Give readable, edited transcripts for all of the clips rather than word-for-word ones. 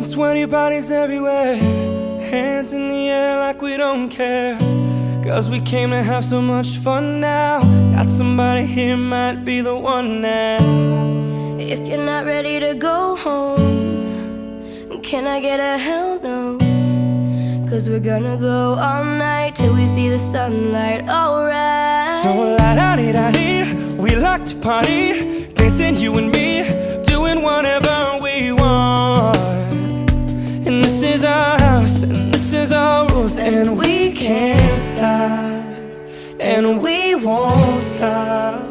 watching 20 bodies everywhere, hands in the air like we don't care. Cause we came to have so much fun now. Got somebody here, might be the one now. If you're not ready to go home, can I get a hell no? Cause we're gonna go all night till we see the sunlight, alright. So la-da-dee-da-dee, we like to party, dancing you and me, doing whatever we want. And this is our house, and this is our rules, and we can't stop, and we won't stop.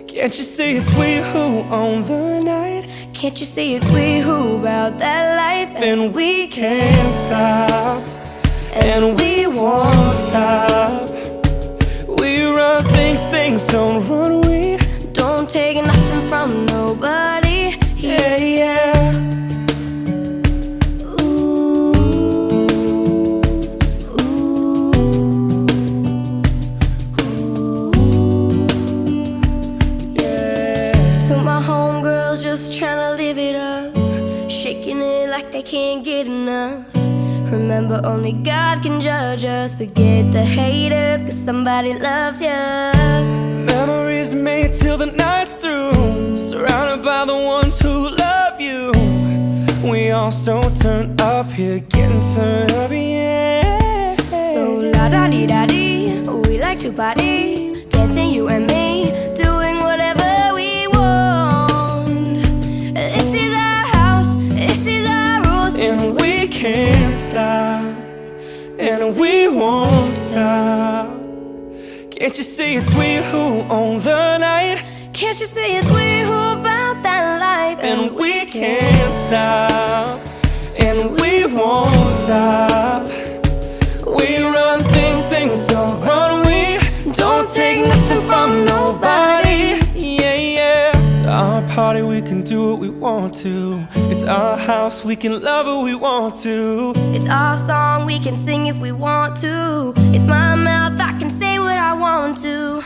Can't you see it's we who own the night? Can't you see it's we who about that life? And we can't stop, and we won't stop. We run things, things don't run. We don't take nothing from nobody. Yeah, yeah. Ooh, ooh, ooh, yeah. To my homegirls just tryna live it up, shaking it like they can't get enough. Remember, only God can judge us. Forget the haters, cause somebody loves ya. Memories made till the night's through, surrounded by the ones who love you. We all so turned up here, getting turned up, yeah. So la-da-dee-da-dee, we like to party, dancing you and me, doing whatever we want. This is our house, this is our rules, and we can't stop, and we won't stop. Can't you see it's we who own the night? Can't you see it's we who about that life? And we can't stop, and we won't stop. We run things, things don't run. We don't take nothing from nobody. Yeah, yeah. It's our party, we can do what we want to. It's our house, we can love who we want to. It's our song, we can sing if we want to. It's my mouth, I can say what I want to.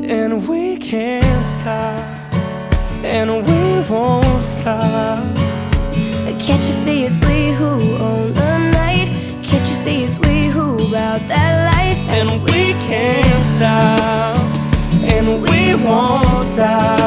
And we can't stop, and we won't stop. Can't you see it's we who own the night? Can't you see it's we who about that life? And we can't stop, and we won't stop.